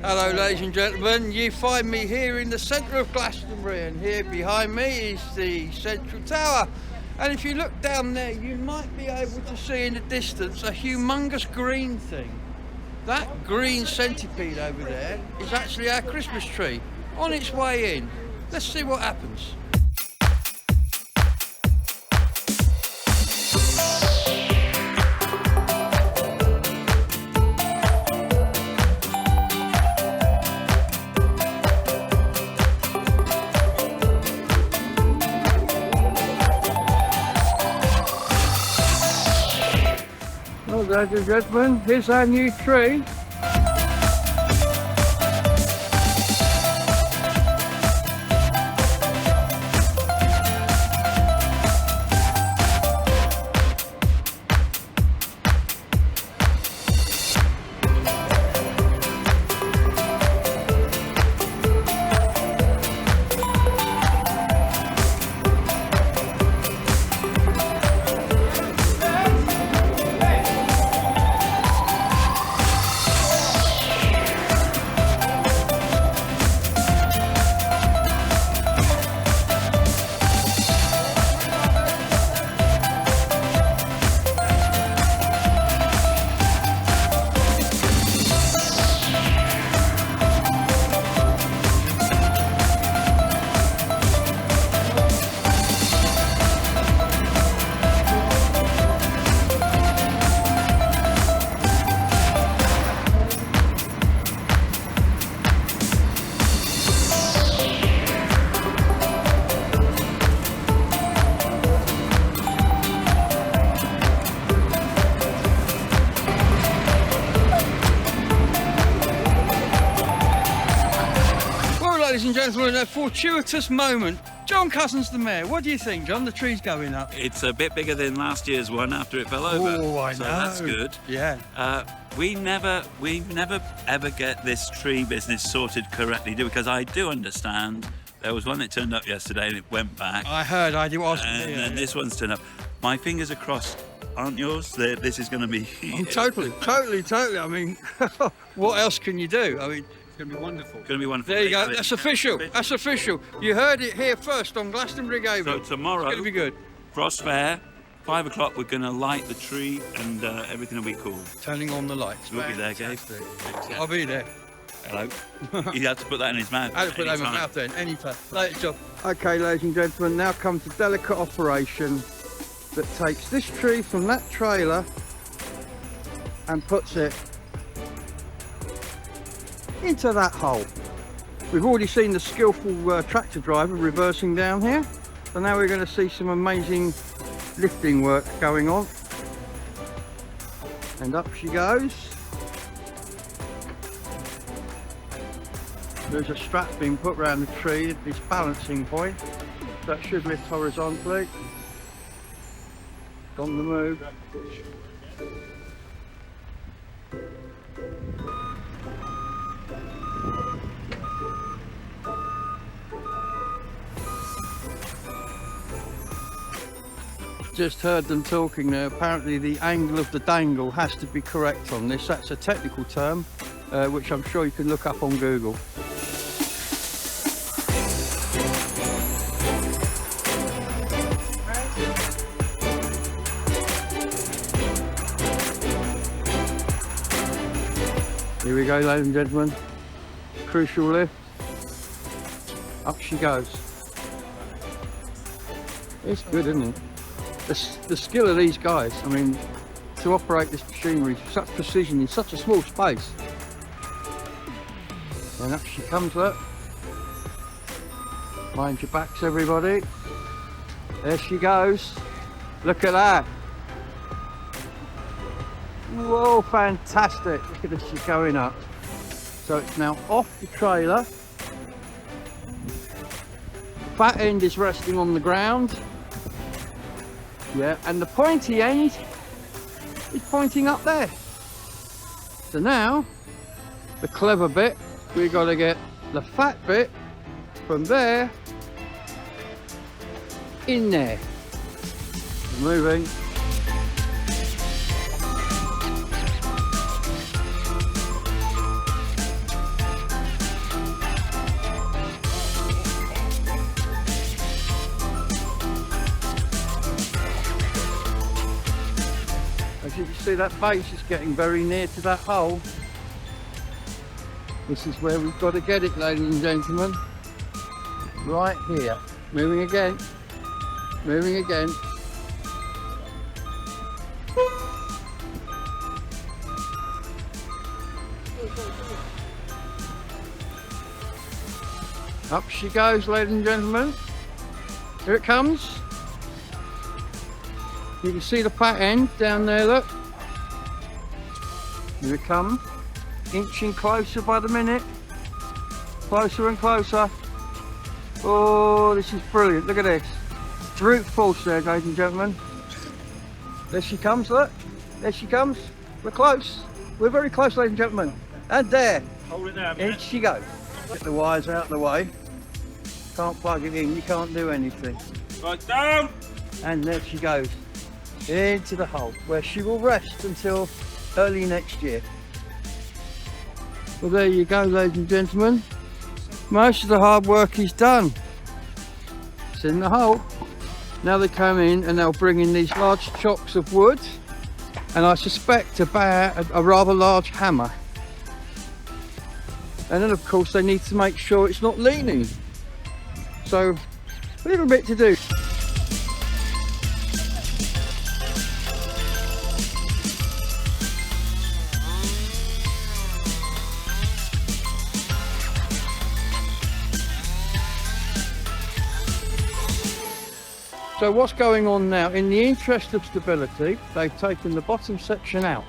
Hello ladies and gentlemen, you find me here in the centre of Glastonbury, and here behind me is the central tower, and if you look down there you might be able to see in the distance a humongous green thing. That green centipede over there is actually our Christmas tree on its way in. Let's see what happens. Well, ladies and gentlemen, here's our new tree. Ladies and gentlemen, a fortuitous moment. John Cousins, the mayor. What do you think, John? The tree's going up. It's a bit bigger than last year's one after it fell over. Oh, I know. So that's good. Yeah. We never ever get this tree business sorted correctly, do we? Because I do understand there was one that turned up yesterday and it went back. I heard. I do ask. And then this one's turned up. My fingers are crossed. Aren't yours? This is going to be. Totally. I mean, what else can you do? I mean. It's going to be wonderful. It's going to be wonderful. There you go. That's official. That's official. You heard it here first on Glastonbury Gable. So tomorrow, it's going to be good. Frost Fair, 5 o'clock. We're going to light the tree, and everything will be cool. Turning on the lights. You'll be there, Gabe. I'll be there. Hello. You had to put that in his mouth. I had to put that in my mouth then. Anytime. Later, John. Okay, ladies and gentlemen. Now comes a delicate operation that takes this tree from that trailer and puts it into that hole. We've already seen the skillful tractor driver reversing down here, so now we're going to see some amazing lifting work going on. And up she goes. There's a strap being put around the tree at this balancing point that should lift horizontally. On the move. Just heard them talking there. Apparently the angle of the dangle has to be correct on this. That's a technical term, which I'm sure you can look up on Google. Here we go, ladies and gentlemen. Crucial lift. Up she goes. It's good, isn't it? The skill of these guys, I mean, to operate this machinery with such precision in such a small space. And up she comes, look. Mind your backs, everybody. There she goes. Look at that. Whoa, fantastic. Look at this, she's going up. So it's now off the trailer. Fat end is resting on the ground. Yeah, and the pointy end is pointing up there. So now, the clever bit, we've got to get the fat bit from there in there. Moving. see that base is getting very near to that hole. This is where we've got to get it, ladies and gentlemen. Right here. Moving again. Moving again. Up she goes, ladies and gentlemen. Here it comes. You can see the fat end down there, look. Here it comes. Inching closer by the minute. Closer and closer. Oh, this is brilliant. Look at this. Brute force there, ladies and gentlemen. There she comes, look. There she comes. We're close. We're very close, ladies and gentlemen. And there. Hold it there. In she goes. Get the wires out of the way. Can't plug it in, you can't do anything. Right down. And there she goes. Into the hole, where she will rest until early next year. Well, there you go, ladies and gentlemen. Most of the hard work is done. It's in the hole. Now they come in and they'll bring in these large chocks of wood, and I suspect about a rather large hammer. And then of course they need to make sure it's not leaning. So a little bit to do. So what's going on now? In the interest of stability, they've taken the bottom section out,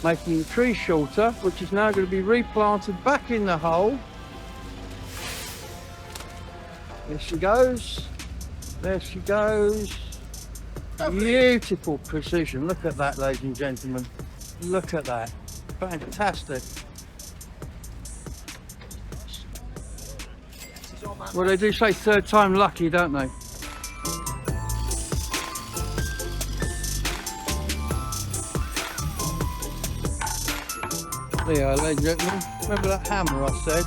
making the tree shorter, which is now going to be replanted back in the hole. There she goes. There she goes. Beautiful precision. Look at that, ladies and gentlemen. Look at that. Fantastic. Well, they do say third time lucky, don't they? There you are, ladies and gentlemen. Remember that hammer I said?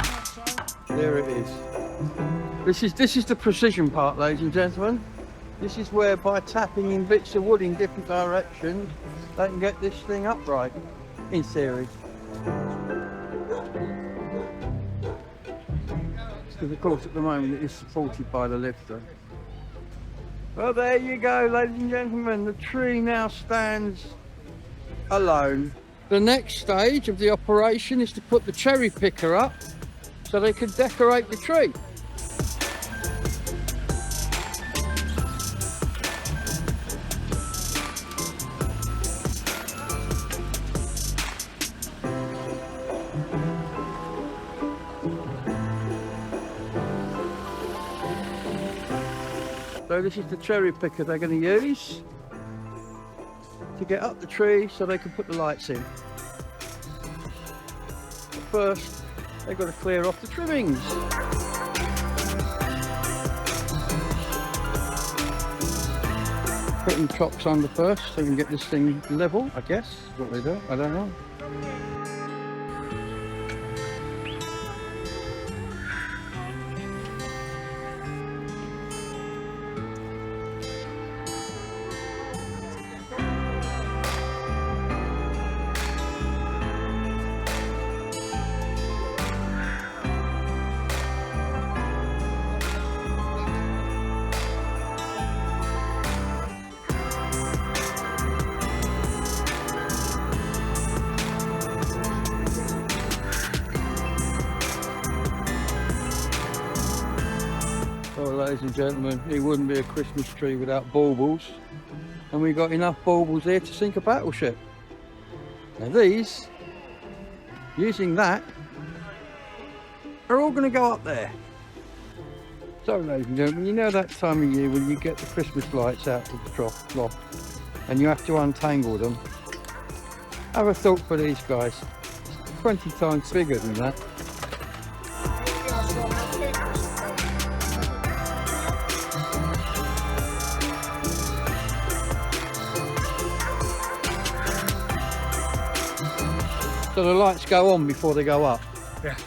There it is. This is the precision part, ladies and gentlemen. This is where, by tapping in bits of wood in different directions, they can get this thing upright, in theory. Because of course at the moment it is supported by the lifter. Well, there you go, ladies and gentlemen. The tree now stands alone. The next stage of the operation is to put the cherry picker up so they can decorate the tree. So this is the cherry picker they're going to use to get up the tree so they can put the lights in. But first, they've got to clear off the trimmings. Putting chocks under first so we can get this thing level, I guess, is what they do. I don't know. Ladies and gentlemen, it wouldn't be a Christmas tree without baubles, and we've got enough baubles here to sink a battleship. Now these, using that, are all going to go up there. So ladies and gentlemen, you know that time of year when you get the Christmas lights out of the cloth and you have to untangle them. Have a thought for these guys. It's 20 times bigger than that. So the lights go on before they go up? Yeah.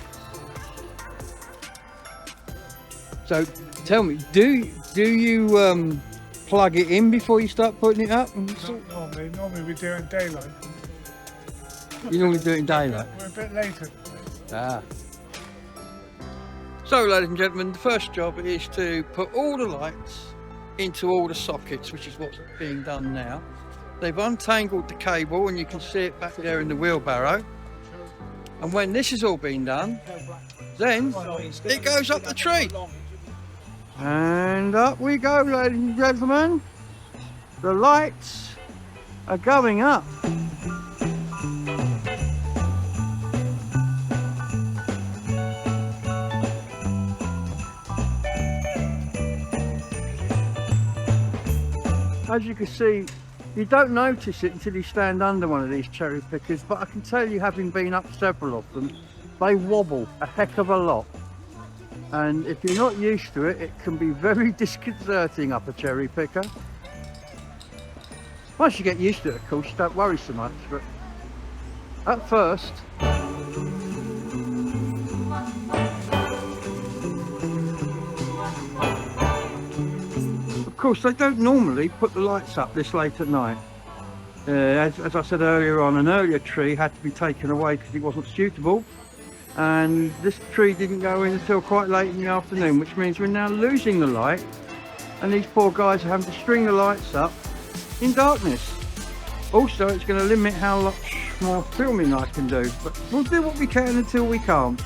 So tell me, do you plug it in before you start putting it up? Normally we do it in daylight. You normally do it in daylight? We're a bit later. Ah. So, ladies and gentlemen, the first job is to put all the lights into all the sockets, which is what's being done now. They've untangled the cable and you can see it back there in the wheelbarrow. And when this has all been done, then it goes up the tree. And up we go, ladies and gentlemen. The lights are going up. As you can see, you don't notice it until you stand under one of these cherry pickers, but I can tell you, having been up several of them, they wobble a heck of a lot. And if you're not used to it, it can be very disconcerting up a cherry picker. Once you get used to it, of course, you don't worry so much, but at first, of course, they don't normally put the lights up this late at night. As I said earlier on, an earlier tree had to be taken away because it wasn't suitable. And this tree didn't go in until quite late in the afternoon, which means we're now losing the light. And these poor guys are having to string the lights up in darkness. Also, it's going to limit how much more filming I can do. But we'll do what we can until we can't.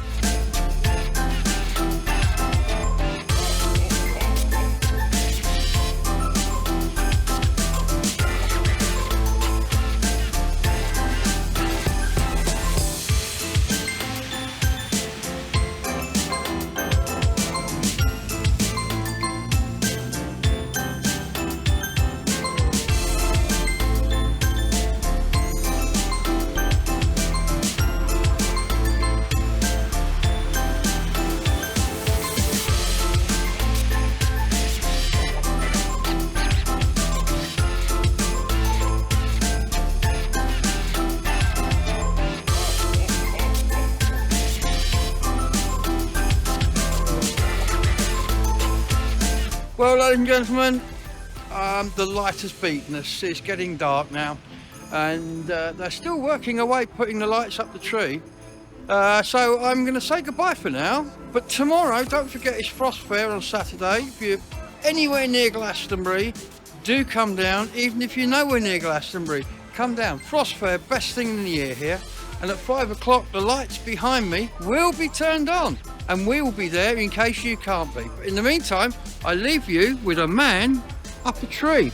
Well, ladies and gentlemen, the light has beaten us. It's getting dark now, and they're still working away putting the lights up the tree. So I'm going to say goodbye for now. But tomorrow, don't forget, it's Frost Fair on Saturday. If you're anywhere near Glastonbury, do come down. Even if you're nowhere near Glastonbury, come down. Frost Fair, best thing in the year here. And at 5 o'clock, the lights behind me will be turned on. And we will be there in case you can't be. But in the meantime, I leave you with a man up a tree.